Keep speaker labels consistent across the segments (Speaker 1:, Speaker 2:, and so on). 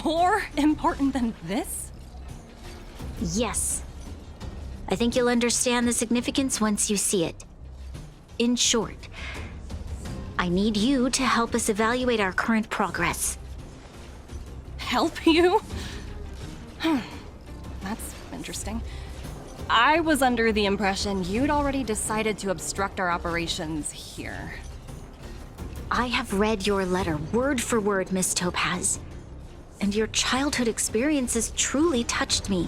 Speaker 1: more important than this?
Speaker 2: Yes. I think you'll understand the significance once you see it. In short, I need you to help us evaluate our current progress.
Speaker 1: Help you? That's interesting. I was under the impression you'd already decided to obstruct our operations here.
Speaker 2: I have read your letter word for word, Miss Topaz. And your childhood experiences truly touched me.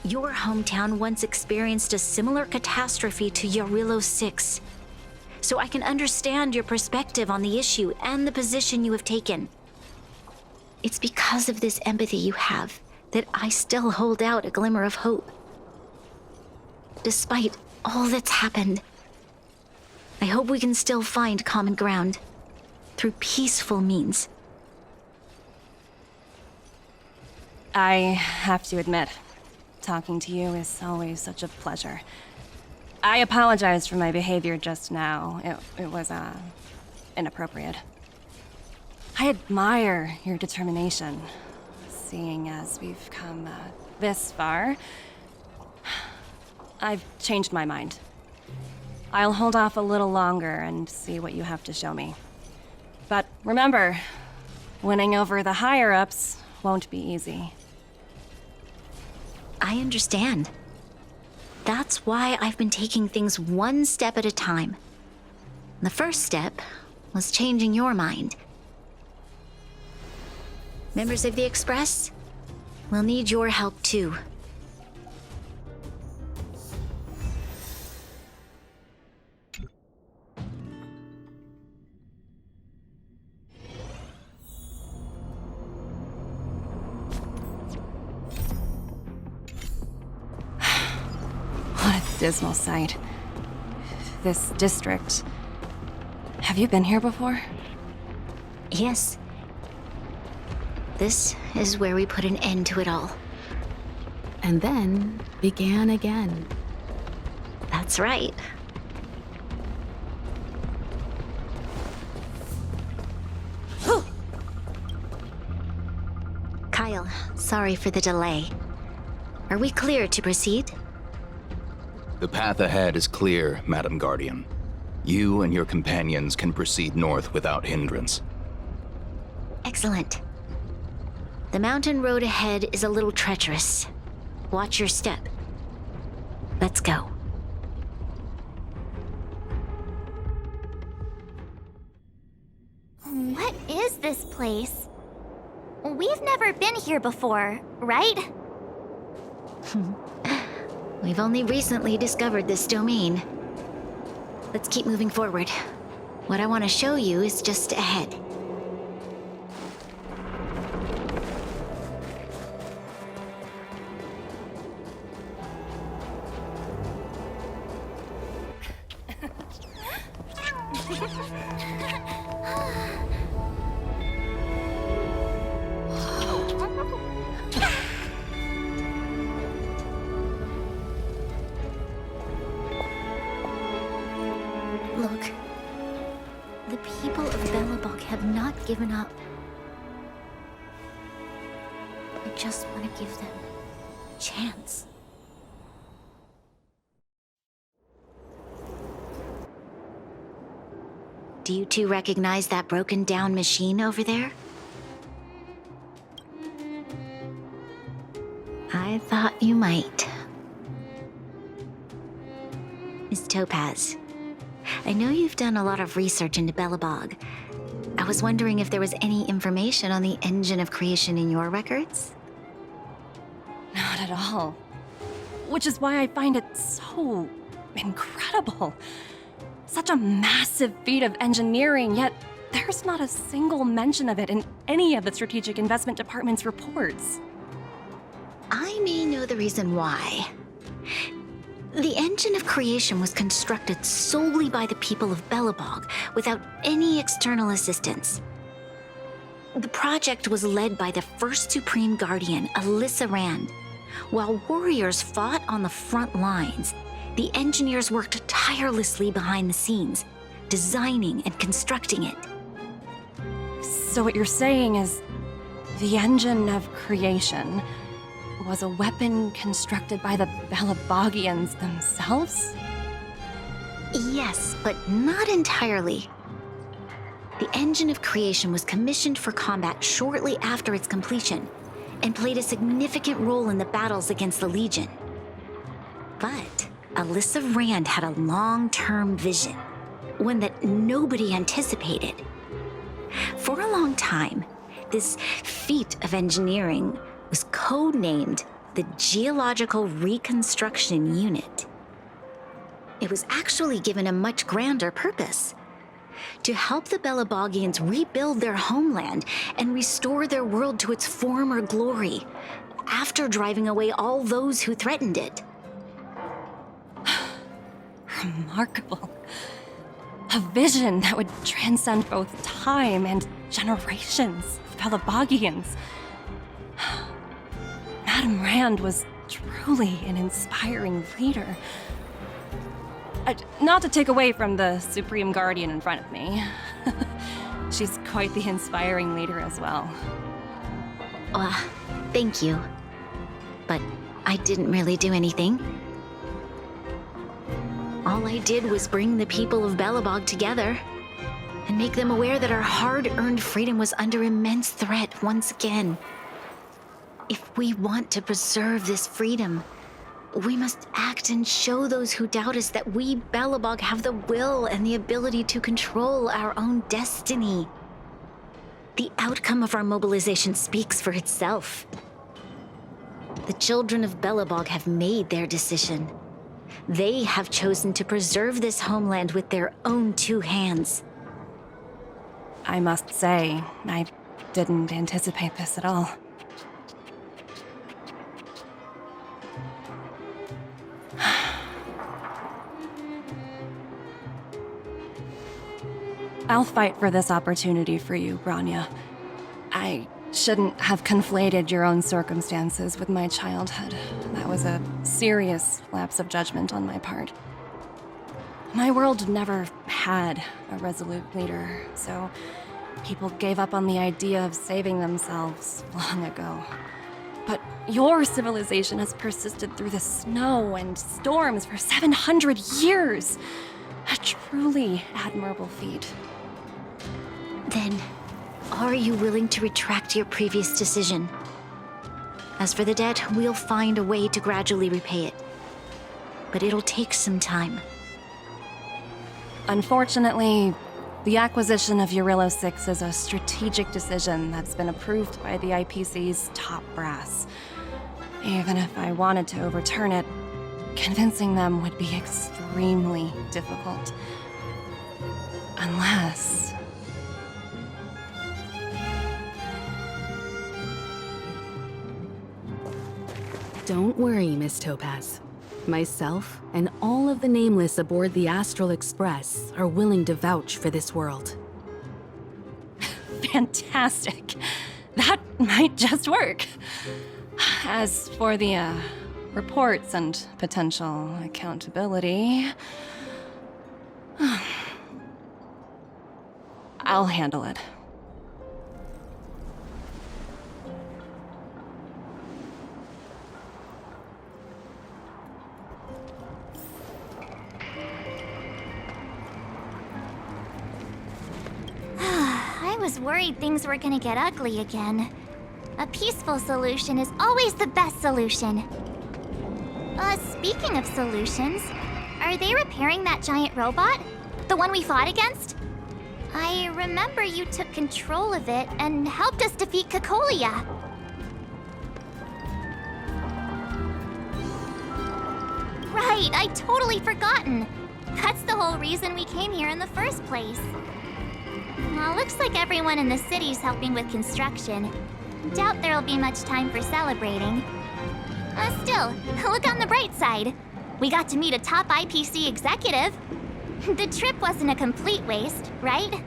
Speaker 2: Your hometown once experienced a similar catastrophe to Yarillo 6. So I can understand your perspective on the issue and the position you have taken. It's because of this empathy you have that I still hold out a glimmer of hope. Despite all that's happened, I hope we can still find common ground through peaceful means.
Speaker 1: I have to admit, talking to you is always such a pleasure. I apologize for my behavior just now. It was, inappropriate. I admire your determination, seeing as we've come, this far. I've changed my mind. I'll hold off a little longer and see what you have to show me. But remember, winning over the higher-ups won't be easy.
Speaker 2: I understand. That's why I've been taking things one step at a time. The first step was changing your mind. Members of the Express, we'll need your help too.
Speaker 1: Dismal sight. This district. Have you been here before?
Speaker 2: Yes. This is where we put an end to it all.
Speaker 3: And then began again.
Speaker 2: That's right. Kyle, sorry for the delay. Are we clear to proceed?
Speaker 4: The path ahead is clear, Madam Guardian. You and your companions can proceed north without hindrance.
Speaker 2: Excellent. The mountain road ahead is a little treacherous. Watch your step. Let's go.
Speaker 5: What is this place? We've never been here before, right?
Speaker 2: We've only recently discovered this domain. Let's keep moving forward. What I want to show you is just ahead. Look, the people of Belobog have not given up. I just want to give them a chance. Do you two recognize that broken down machine over there? I thought you might. Miss Topaz, I know you've done a lot of research into Belobog. I was wondering if there was any information on the engine of creation in your records?
Speaker 1: Not at all. Which is why I find it so incredible. Such a massive feat of engineering, yet there's not a single mention of it in any of the Strategic Investment Department's reports.
Speaker 2: I may know the reason why. The engine of creation was constructed solely by the people of Belobog, without any external assistance. The project was led by the first Supreme Guardian, Alyssa Rand. While warriors fought on the front lines, the engineers worked tirelessly behind the scenes, designing and constructing it.
Speaker 1: So what you're saying is, The engine of creation was a weapon constructed by the Balabagians themselves?
Speaker 2: Yes, but not entirely. The engine of creation was commissioned for combat shortly after its completion and played a significant role in the battles against the Legion. But Alyssa Rand had a long-term vision, one that nobody anticipated. For a long time, this feat of engineering was codenamed the Geological Reconstruction Unit. It was actually given a much grander purpose: to help the Balabagians rebuild their homeland and restore their world to its former glory, after driving away all those who threatened it.
Speaker 1: Remarkable. A vision that would transcend both time and generations of Balabagians. Madame Rand was truly an inspiring leader. Not to take away from the Supreme Guardian in front of me. She's quite the inspiring leader as well.
Speaker 2: Thank you. But I didn't really do anything. All I did was bring the people of Belobog together and make them aware that our hard-earned freedom was under immense threat once again. If we want to preserve this freedom, we must act and show those who doubt us that we Belobog have the will and the ability to control our own destiny. The outcome of our mobilization speaks for itself. The children of Belobog have made their decision. They have chosen to preserve this homeland with their own two hands.
Speaker 1: I must say, I didn't anticipate this at all. I'll fight for this opportunity for you, Branya. I shouldn't have conflated your own circumstances with my childhood. That was a serious lapse of judgment on my part. My world never had a resolute leader, so people gave up on the idea of saving themselves long ago. But your civilization has persisted through the snow and storms for 700 years. A truly admirable feat.
Speaker 2: Then, are you willing to retract your previous decision? As for the debt, we'll find a way to gradually repay it. But it'll take some time.
Speaker 1: Unfortunately, the acquisition of Urilla 6 is a strategic decision that's been approved by the IPC's top brass. Even if I wanted to overturn it, convincing them would be extremely difficult. Unless...
Speaker 3: Don't worry, Miss Topaz. Myself and all of the Nameless aboard the Astral Express are willing to vouch for this world.
Speaker 1: Fantastic. That might just work. As for the, reports and potential accountability... I'll handle it.
Speaker 5: I was worried things were gonna get ugly again. A peaceful solution is always the best solution. Speaking of solutions, are they repairing that giant robot? The one we fought against? I remember you took control of it and helped us defeat Cacolia. Right, I'd totally forgotten. That's the whole reason we came here in the first place. Well, looks like everyone in the city's helping with construction. Doubt there'll be much time for celebrating. Still, look on the bright side. We got to meet a top IPC executive. The trip wasn't a complete waste, right?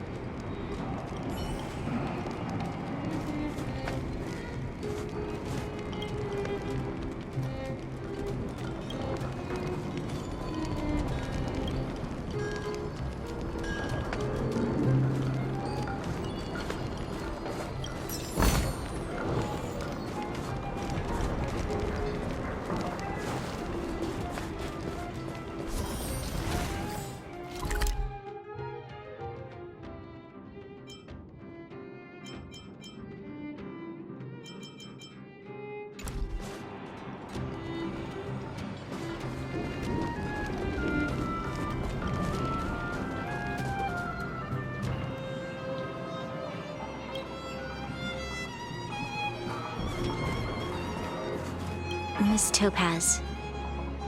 Speaker 2: Miss Topaz,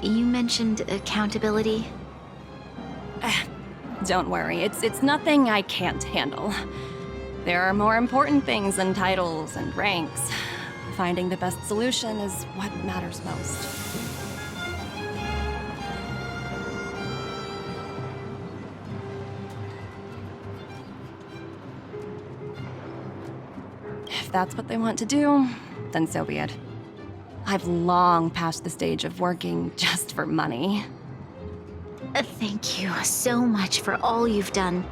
Speaker 2: you mentioned accountability.
Speaker 1: Don't worry, it's nothing I can't handle. There are more important things than titles and ranks. Finding the best solution is what matters most. If that's what they want to do, then so be it. I've long passed the stage of working just for money.
Speaker 2: Thank you so much for all you've done.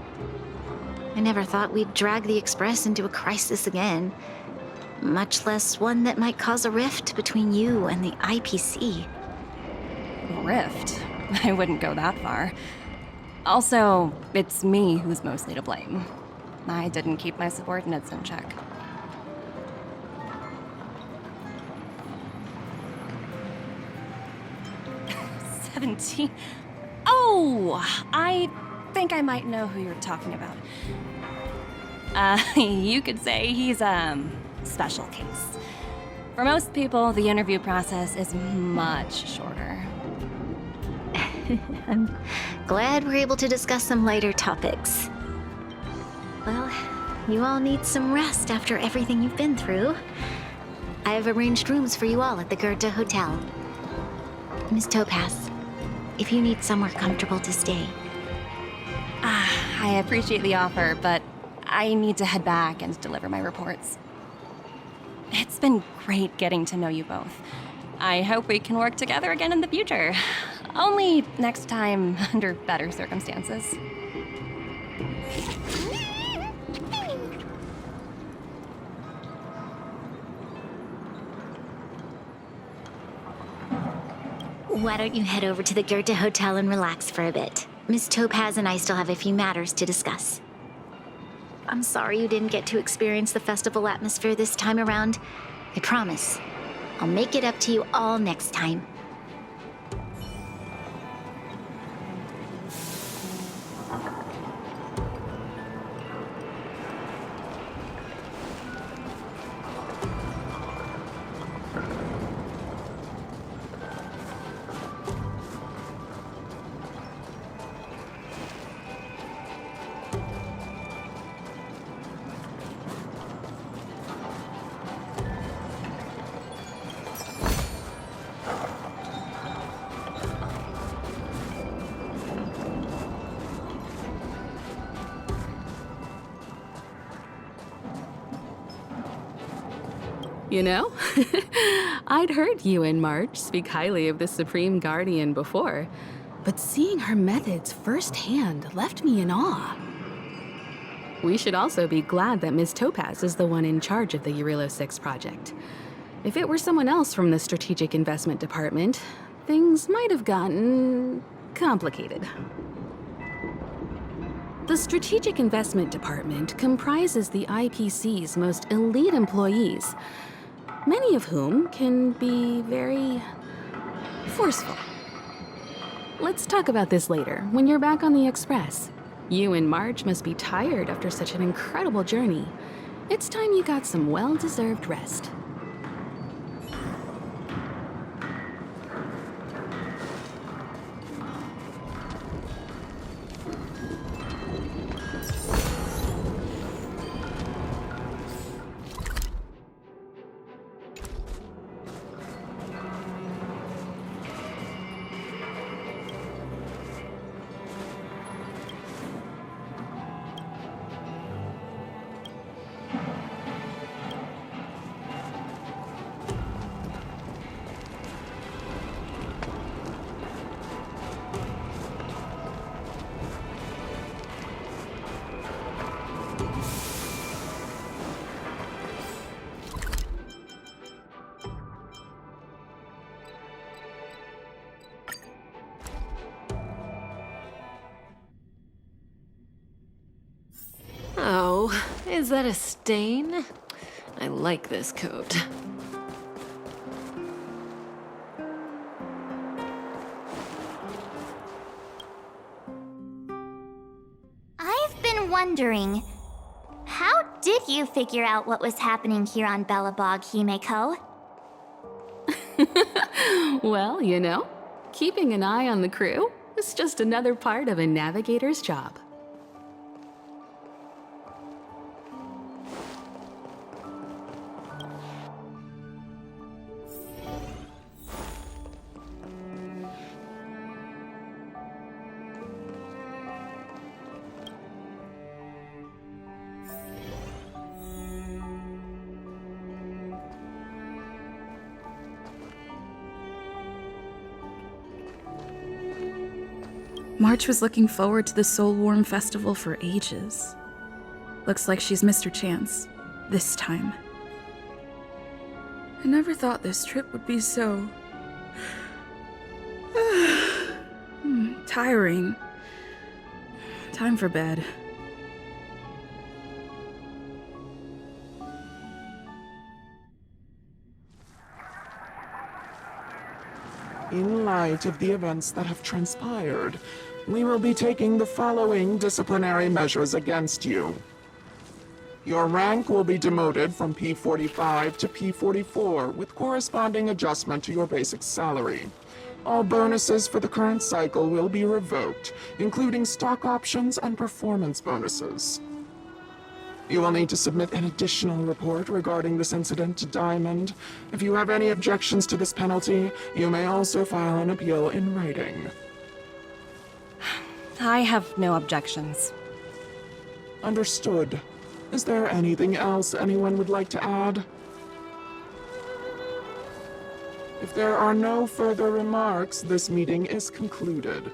Speaker 2: I never thought we'd drag the Express into a crisis again, much less one that might cause a rift between you and the IPC.
Speaker 1: Rift? I wouldn't go that far. Also, it's me who's mostly to blame. I didn't keep my subordinates in check. Oh, I think I might know who you're talking about. You could say he's a special case. For most people, the interview process is much shorter.
Speaker 2: I'm glad we're able to discuss some lighter topics. Well, you all need some rest after everything you've been through. I have arranged rooms for you all at the Goethe Hotel. Miss Topaz, if you need somewhere comfortable to stay.
Speaker 1: I appreciate the offer, but I need to head back and deliver my reports. It's been great getting to know you both. I hope we can work together again in the future. Only next time under better circumstances.
Speaker 2: Why don't you head over to the Goethe Hotel and relax for a bit? Miss Topaz and I still have a few matters to discuss. I'm sorry you didn't get to experience the festival atmosphere this time around. I promise, I'll make it up to you all next time.
Speaker 3: You know, I'd heard you and March speak highly of the Supreme Guardian before, but seeing her methods firsthand left me in awe. We should also be glad that Ms. Topaz is the one in charge of the Eurilo 6 project. If it were someone else from the Strategic Investment Department, things might have gotten complicated. The Strategic Investment Department comprises the IPC's most elite employees, many of whom can be very forceful. Let's talk about this later, when you're back on the Express. You and Marge must be tired after such an incredible journey. It's time you got some well-deserved rest.
Speaker 6: Oh, is that a stain? I like this coat.
Speaker 5: I've been wondering, how did you figure out what was happening here on Belobog, Himeko?
Speaker 3: Well, you know, keeping an eye on the crew is just another part of a navigator's job.
Speaker 7: March was looking forward to the Soulwarm Festival for ages. Looks like she's missed her chance. This time. I never thought this trip would be so... tiring. Time for bed.
Speaker 8: In light of the events that have transpired, we will be taking the following disciplinary measures against you. Your rank will be demoted from P45 to P44 with corresponding adjustment to your basic salary. All bonuses for the current cycle will be revoked, including stock options and performance bonuses. You will need to submit an additional report regarding this incident to Diamond. If you have any objections to this penalty, you may also file an appeal in writing.
Speaker 1: I have no objections.
Speaker 8: Understood. Is there anything else anyone would like to add? If there are no further remarks, this meeting is concluded.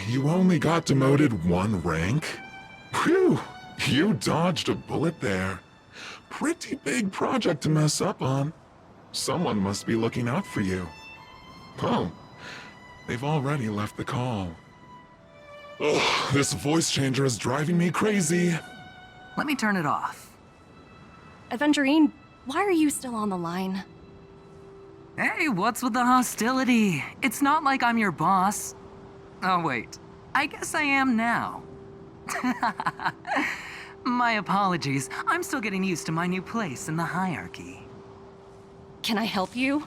Speaker 9: You only got demoted one rank? Phew, you dodged a bullet there. Pretty big project to mess up on. Someone must be looking out for you. Oh, they've already left the call. Ugh, this voice changer is driving me crazy.
Speaker 10: Let me turn it off.
Speaker 1: Aventurine, why are you still on the line?
Speaker 10: Hey, what's with the hostility? It's not like I'm your boss. Oh, wait. I guess I am now. My apologies. I'm still getting used to my new place in the hierarchy.
Speaker 1: Can I help you?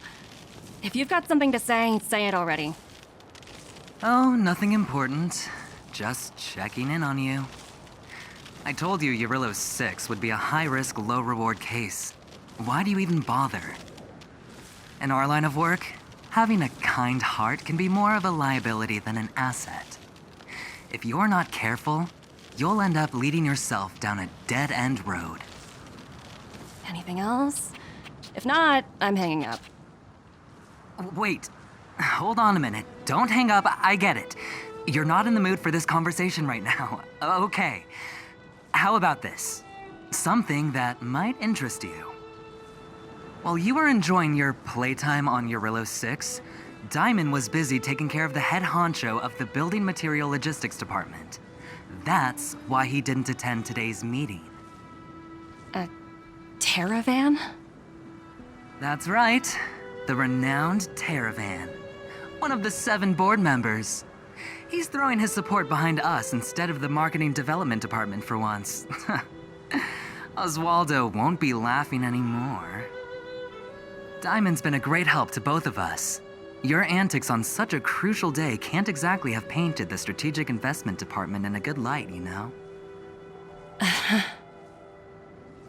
Speaker 1: If you've got something to say it already.
Speaker 10: Oh, nothing important. Just checking in on you. I told you Eurillo 6 would be a high-risk, low-reward case. Why do you even bother? In our line of work, having a kind heart can be more of a liability than an asset. If you're not careful, you'll end up leading yourself down a dead-end road.
Speaker 1: Anything else? If not, I'm hanging up.
Speaker 10: Wait, hold on a minute. Don't hang up, I get it. You're not in the mood for this conversation right now. Okay. How about this? Something that might interest you. While you were enjoying your playtime on Eurillo 6, Diamond was busy taking care of the head honcho of the Building Material Logistics Department. That's why he didn't attend today's meeting.
Speaker 1: A Terravan?
Speaker 10: That's right. The renowned Terravan. One of the 7 board members. He's throwing his support behind us instead of the Marketing Development Department for once. Oswaldo won't be laughing anymore. Diamond's been a great help to both of us. Your antics on such a crucial day can't exactly have painted the Strategic Investment Department in a good light, you know?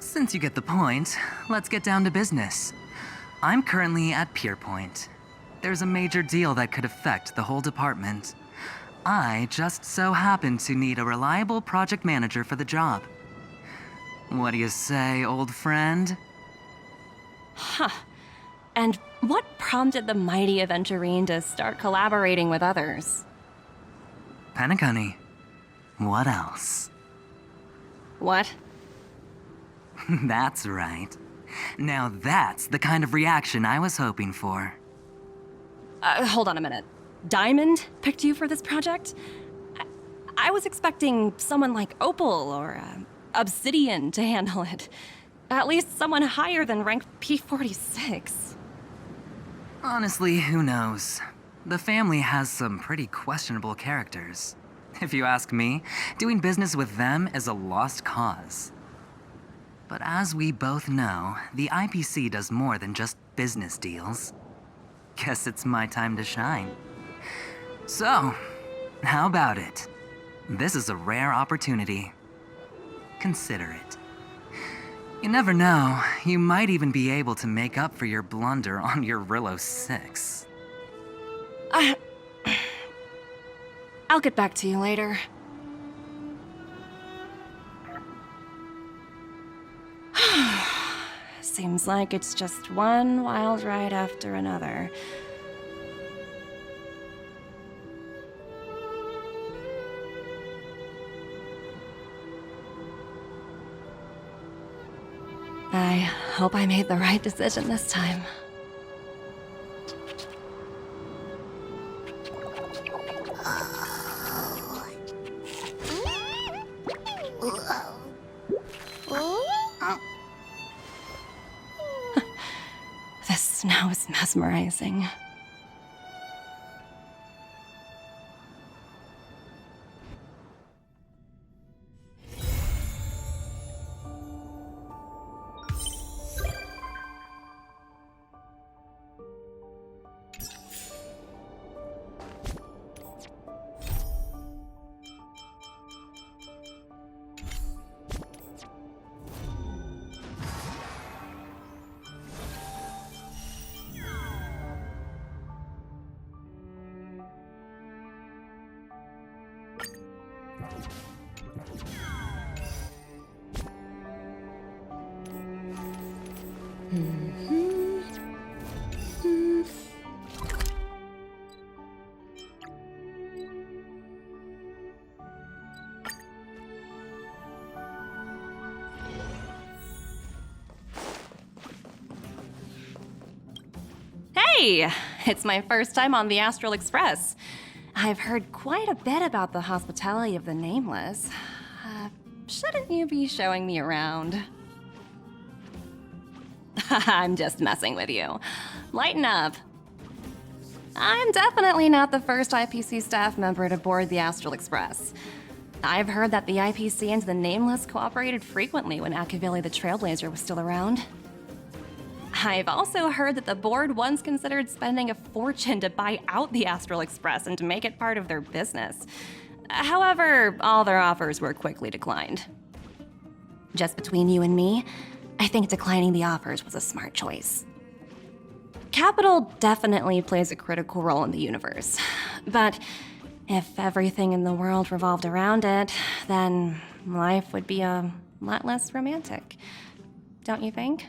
Speaker 10: Since you get the point, let's get down to business. I'm currently at Pierpoint. There's a major deal that could affect the whole department. I just so happen to need a reliable project manager for the job. What do you say, old friend?
Speaker 1: Huh. And what prompted the mighty Aventurine to start collaborating with others?
Speaker 10: Penacony. What else?
Speaker 1: What?
Speaker 10: That's right. Now that's the kind of reaction I was hoping for.
Speaker 1: Hold on a minute. Diamond picked you for this project? I was expecting someone like Opal or Obsidian to handle it. At least someone higher than rank P46.
Speaker 10: Honestly, who knows? The family has some pretty questionable characters. If you ask me, doing business with them is a lost cause. But as we both know, the IPC does more than just business deals. Guess it's my time to shine. So, how about it? This is a rare opportunity. Consider it. You never know, you might even be able to make up for your blunder on your Rillo 6.
Speaker 1: I'll get back to you later. Seems like it's just one wild ride after another. I hope I made the right decision this time. This snow is mesmerizing. Hey! It's my first time on the Astral Express. I've heard quite a bit about the hospitality of the Nameless. Shouldn't you be showing me around? I'm just messing with you. Lighten up. I'm definitely not the first IPC staff member to board the Astral Express. I've heard that the IPC and the Nameless cooperated frequently when Akavili the Trailblazer was still around. I've also heard that the board once considered spending a fortune to buy out the Astral Express and to make it part of their business. However, all their offers were quickly declined. Just between you and me, I think declining the offers was a smart choice. Capital definitely plays a critical role in the universe, but if everything in the world revolved around it, then life would be a lot less romantic. Don't you think?